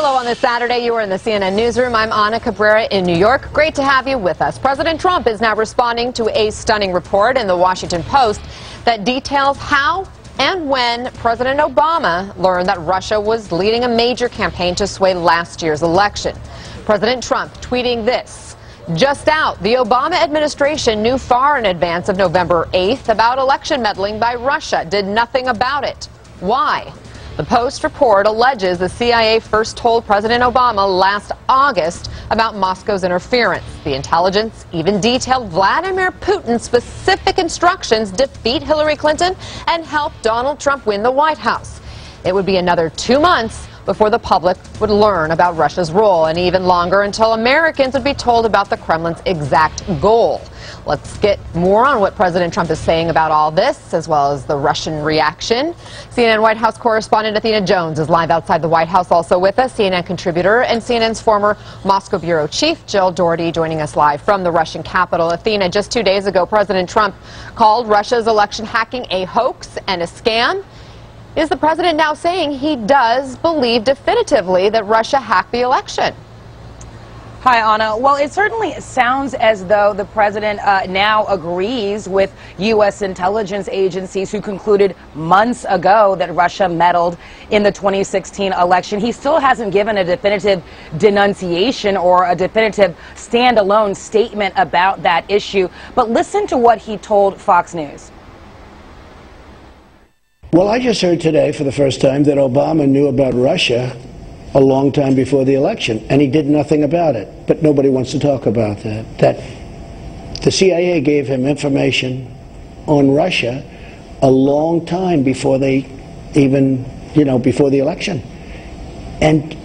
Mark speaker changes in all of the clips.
Speaker 1: Hello on this Saturday. You are in the CNN newsroom. I'm Ana Cabrera in New York. Great to have you with us. President Trump is now responding to a stunning report in the Washington Post that details how and when President Obama learned that Russia was leading a major campaign to sway last year's election. President Trump tweeting this: "Just out, the Obama administration knew far in advance of November 8th about election meddling by Russia, did nothing about it. Why?" The Post report alleges the CIA first told President Obama last August about Moscow's interference. The intelligence even detailed Vladimir Putin's specific instructions: defeat Hillary Clinton and help Donald Trump win the White House. It would be another 2 months before the public would learn about Russia's role, and even longer until Americans would be told about the Kremlin's exact goal. Let's get more on what President Trump is saying about all this, as well as the Russian reaction. CNN White House correspondent Athena Jones is live outside the White House. Also with us, CNN contributor and CNN's former Moscow bureau chief, Jill Doherty, joining us live from the Russian capital. Athena, just 2 days ago, President Trump called Russia's election hacking a hoax and a scam. Is the president now saying he does believe definitively that Russia hacked the election?
Speaker 2: Hi, Anna. Well, it certainly sounds as though the president now agrees with U.S. intelligence agencies who concluded months ago that Russia meddled in the 2016 election. He still hasn't given a definitive denunciation or a definitive standalone statement about that issue. But listen to what he told Fox News.
Speaker 3: Well, I just heard today for the first time that Obama knew about Russia a long time before the election, and he did nothing about it. But nobody wants to talk about that. That the CIA gave him information on Russia a long time before they even, before the election. And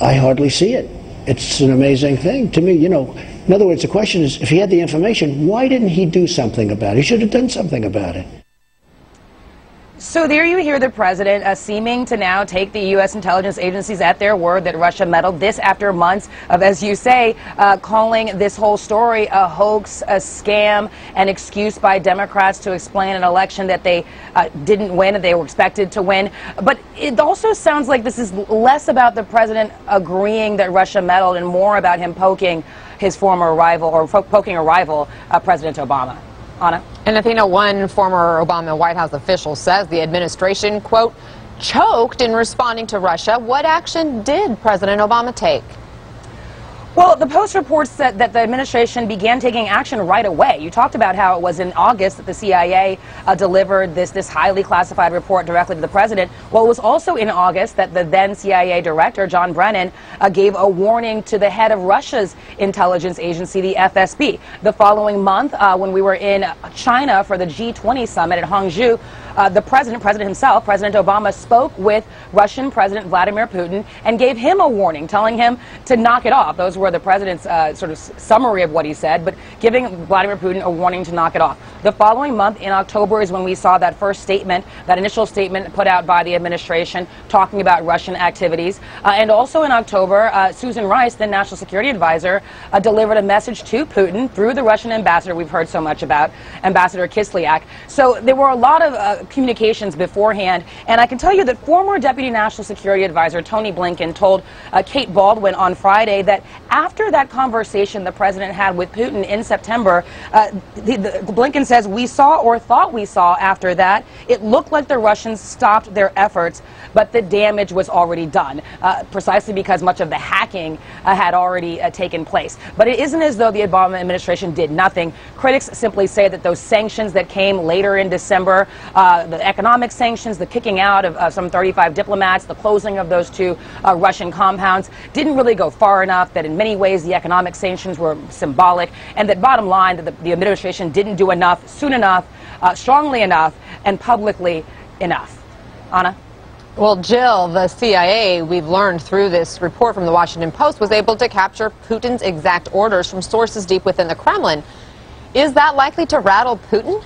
Speaker 3: I hardly see it. It's an amazing thing to me, In other words, the question is, if he had the information, why didn't he do something about it? He should have done something about it.
Speaker 2: So there you hear the president seeming to now take the U.S. intelligence agencies at their word that Russia meddled. This after months of, as you say, calling this whole story a hoax, a scam, an excuse by Democrats to explain an election that they didn't win and they were expected to win. But it also sounds like this is less about the president agreeing that Russia meddled and more about him poking his former rival, or poking a rival, President Obama. Anna?
Speaker 1: And Athena, one former Obama White House official says the administration, quote, choked in responding to Russia. What action did President Obama take?
Speaker 2: Well, the Post reports that the administration began taking action right away. You talked about how it was in August that the CIA delivered this highly classified report directly to the president. Well, it was also in August that the then CIA director, John Brennan, gave a warning to the head of Russia's intelligence agency, the FSB. The following month, when we were in China for the G20 summit at Hangzhou, the president himself, President Obama, spoke with Russian President Vladimir Putin and gave him a warning, telling him to knock it off. Those were the president's sort of summary of what he said, but giving Vladimir Putin a warning to knock it off. The following month, in October, is when we saw that first statement, that initial statement put out by the administration talking about Russian activities. And also in October, Susan Rice, the national security advisor, delivered a message to Putin through the Russian ambassador we've heard so much about, Ambassador Kislyak. So there were a lot of communications beforehand, and I can tell you that former Deputy National Security Advisor Tony Blinken told Kate Baldwin on Friday that after that conversation the president had with Putin in September, Blinken says, we saw, or thought we saw after that, it looked like the Russians stopped their efforts, but the damage was already done, precisely because much of the hacking had already taken place. But it isn't as though the Obama administration did nothing. Critics simply say that those sanctions that came later in December, the economic sanctions, the kicking out of some 35 diplomats, the closing of those 2 Russian compounds, didn't really go far enough, that in many ways the economic sanctions were symbolic, and that bottom line, that the administration didn't do enough, soon enough, strongly enough, and publicly enough. Anna?
Speaker 1: Well, Jill, the CIA, we've learned through this report from the Washington Post, was able to capture Putin's exact orders from sources deep within the Kremlin. Is that likely to rattle Putin?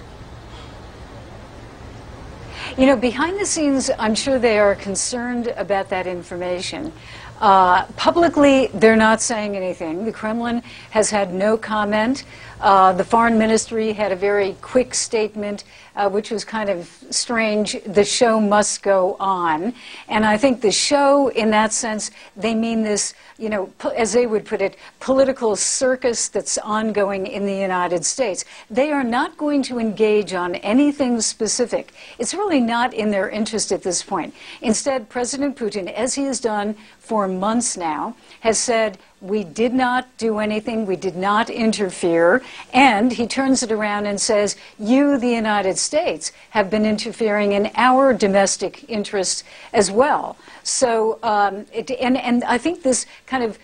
Speaker 4: You know, behind the scenes, I'm sure they are concerned about that information. Publicly, they're not saying anything. The Kremlin has had no comment. The Foreign Ministry had a very quick statement, which was kind of strange. The show must go on. And I think the show, in that sense, they mean this, you know, as they would put it, political circus that's ongoing in the United States. They are not going to engage on anything specific. It's really not in their interest at this point. Instead, President Putin, as he has done for months now, has said, we did not do anything, we did not interfere, and he turns it around and says, you, the United States, have been interfering in our domestic interests as well. So, and I think this kind of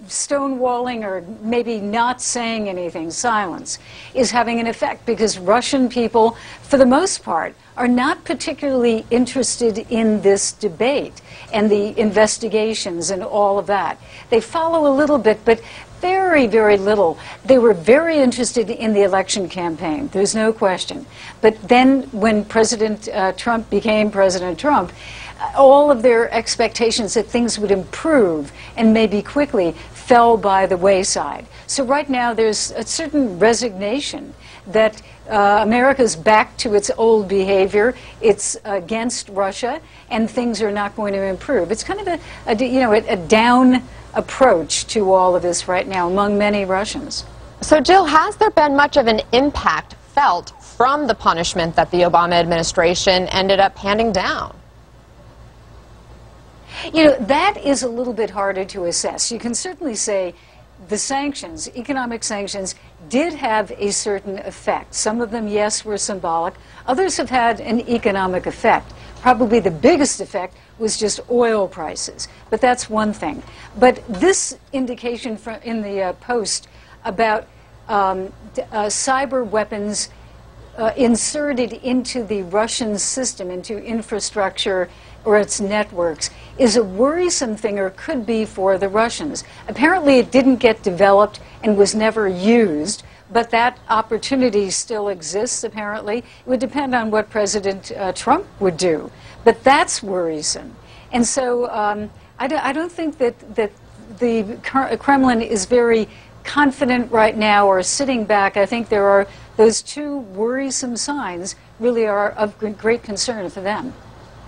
Speaker 4: stonewalling or maybe not saying anything, silence, is having an effect because Russian people, for the most part, are not particularly interested in this debate and the investigations and all of that. They follow a little bit, but very, very little. They were very interested in the election campaign, there's no question. But then when President Trump became President Trump, all of their expectations that things would improve and maybe quickly fell by the wayside. So right now there's a certain resignation that America's back to its old behavior, it's against Russia, and things are not going to improve. It's kind of a down approach to all of this right now among many Russians.
Speaker 1: So Jill, has there been much of an impact felt from the punishment that the Obama administration ended up handing down?
Speaker 4: You know, that is a little bit harder to assess. You can certainly say the sanctions, economic sanctions, did have a certain effect. Some of them, yes, were symbolic. Others have had an economic effect. Probably the biggest effect was just oil prices. But that's one thing. But this indication in the Post about cyber weapons inserted into the Russian system, into infrastructure or its networks, is a worrisome thing, or could be, for the Russians. Apparently it didn't get developed and was never used, but that opportunity still exists, apparently. It would depend on what President Trump would do. But that's worrisome. And so I don't think that the Kremlin is very confident right now or sitting back. I think there are those two worrisome signs really are of great concern for them.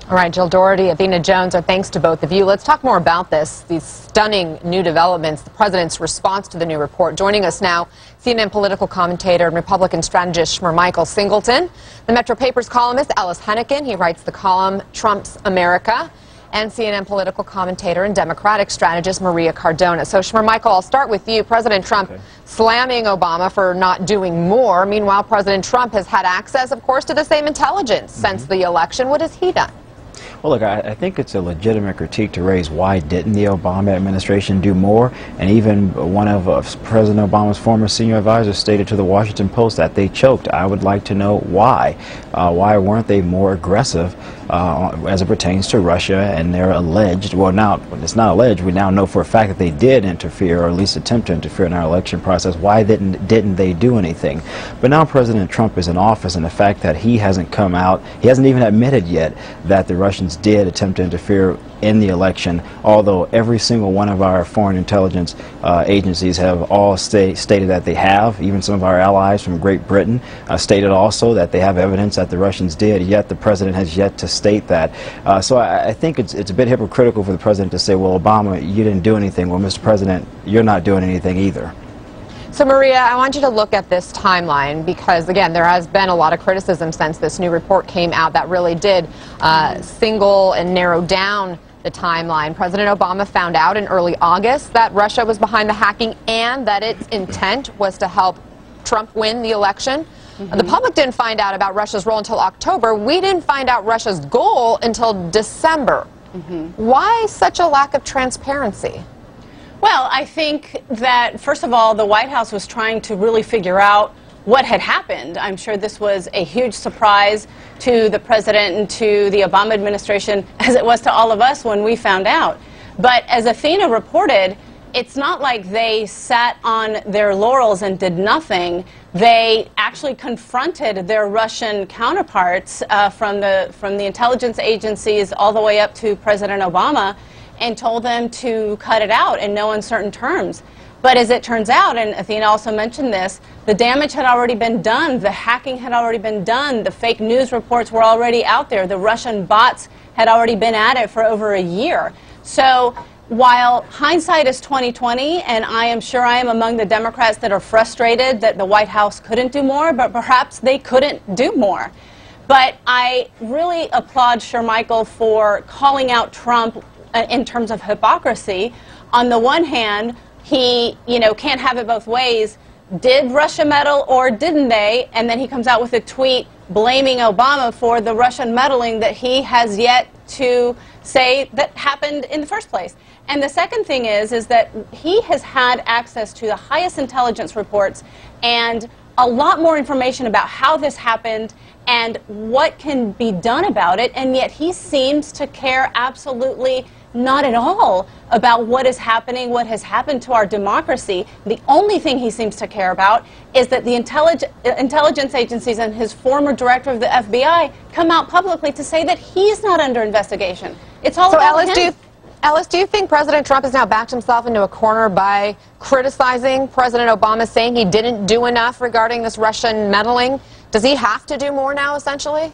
Speaker 1: All right, Jill Doherty, Athena Jones, our thanks to both of you. Let's talk more about these stunning new developments, the president's response to the new report. Joining us now, CNN political commentator and Republican strategist Michael Singleton, the Metro Papers columnist Ellis Hennigan, he writes the column Trump's America, and CNN political commentator and Democratic strategist Maria Cardona. So, Michael, I'll start with you. President Trump slamming Obama for not doing more. Meanwhile, President Trump has had access, of course, to the same intelligence since the election. What has he done?
Speaker 5: Well, look, I think it's a legitimate critique to raise why didn't the Obama administration do more, and even one of President Obama's former senior advisors stated to the Washington Post that they choked. I would like to know why. Why weren't they more aggressive as it pertains to Russia and their alleged, well, now it's not alleged, we now know for a fact that they did interfere, or at least attempt to interfere in our election process. Why didn't they do anything? But now President Trump is in office, and the fact that he hasn't come out, he hasn't even admitted yet that the Russians did attempt to interfere in the election, although every single one of our foreign intelligence agencies have all stated that they have. Even some of our allies from Great Britain stated also that they have evidence that the Russians did, yet the president has yet to state that. So I think it's a bit hypocritical for the president to say, well, Obama, you didn't do anything. Well, Mr. President, you're not doing anything either.
Speaker 1: So, Maria, I want you to look at this timeline because, again, there has been a lot of criticism since this new report came out that really did single and narrow down the timeline. President Obama found out in early August that Russia was behind the hacking and that its intent was to help Trump win the election. The public didn't find out about Russia's role until October. We didn't find out Russia's goal until December. Why such a lack of transparency?
Speaker 6: Well, I think that, first of all, the White House was trying to really figure out what had happened. I'm sure this was a huge surprise to the president and to the Obama administration, as it was to all of us when we found out. But as Athena reported, it's not like they sat on their laurels and did nothing. They actually confronted their Russian counterparts from the intelligence agencies all the way up to President Obama and told them to cut it out in no uncertain terms. But as it turns out, and Athena also mentioned this, the damage had already been done, the hacking had already been done, the fake news reports were already out there, the Russian bots had already been at it for over a year. So while hindsight is 20/20, and I am sure I am among the Democrats that are frustrated that the White House couldn't do more, but perhaps they couldn't do more. But I really applaud Shermichael for calling out Trump in terms of hypocrisy. On the one hand, he, can't have it both ways. Did Russia meddle or didn't they? And then he comes out with a tweet blaming Obama for the Russian meddling that he has yet to say that happened in the first place. And the second thing is that he has had access to the highest intelligence reports and a lot more information about how this happened and what can be done about it, and yet he seems to care absolutely not at all about what is happening, what has happened to our democracy. The only thing he seems to care about is that the intelligence agencies and his former director of the FBI come out publicly to say that he's not under investigation. It's all about him.
Speaker 1: Alice, do you think President Trump has now backed himself into a corner by criticizing President Obama, saying he didn't do enough regarding this Russian meddling? Does he have to do more now, essentially?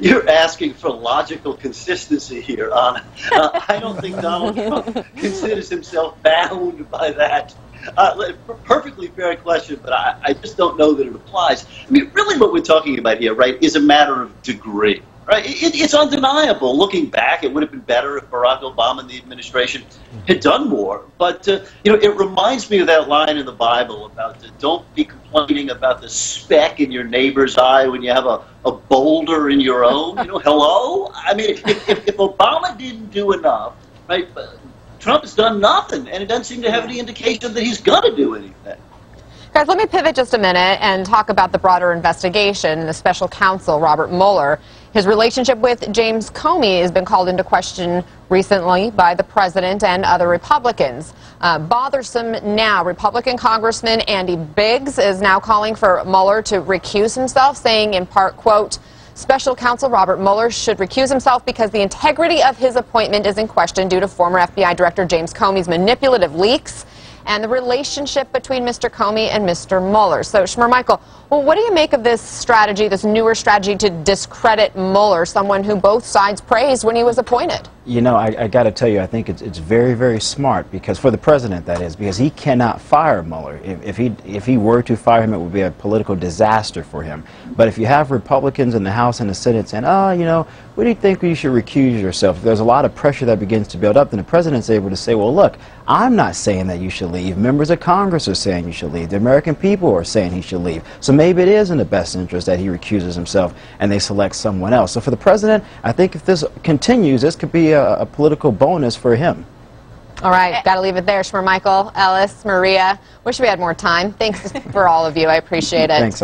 Speaker 7: You're asking for logical consistency here, Anna. I don't think Donald Trump considers himself bound by that. Perfectly fair question, but I just don't know that it applies. I mean, really what we're talking about here, right, is a matter of degree. Right? It's undeniable. Looking back, it would have been better if Barack Obama and the administration had done more. But, it reminds me of that line in the Bible about don't be complaining about the speck in your neighbor's eye when you have a boulder in your own. Hello? I mean, if Obama didn't do enough, right, Trump has done nothing, and it doesn't seem to have any indication that he's going to do anything.
Speaker 1: Guys, let me pivot just a minute and talk about the broader investigation. The special counsel, Robert Mueller, his relationship with James Comey has been called into question recently by the president and other Republicans. Bothersome now. Republican Congressman Andy Biggs is now calling for Mueller to recuse himself, saying in part, quote, special counsel Robert Mueller should recuse himself because the integrity of his appointment is in question due to former FBI Director James Comey's manipulative leaks and the relationship between Mr. Comey and Mr. Mueller. So, Shermichael, well, what do you make of this strategy, this newer strategy to discredit Mueller, someone who both sides praised when he was appointed?
Speaker 5: I got to tell you, I think it's very, very smart, because for the president, that is, because he cannot fire Mueller. If he were to fire him, it would be a political disaster for him. But if you have Republicans in the House and the Senate saying, what do you think you should recuse yourself? If there's a lot of pressure that begins to build up, then the president's able to say, well, look, I'm not saying that you should leave. Members of Congress are saying you should leave. The American people are saying he should leave. So maybe it is in the best interest that he recuses himself and they select someone else. So for the president, I think if this continues, this could be a political bonus for him.
Speaker 1: All right, got to leave it there. Shermichael, Ellis, Maria, wish we had more time. Thanks for all of you. I appreciate it.
Speaker 5: Thanks.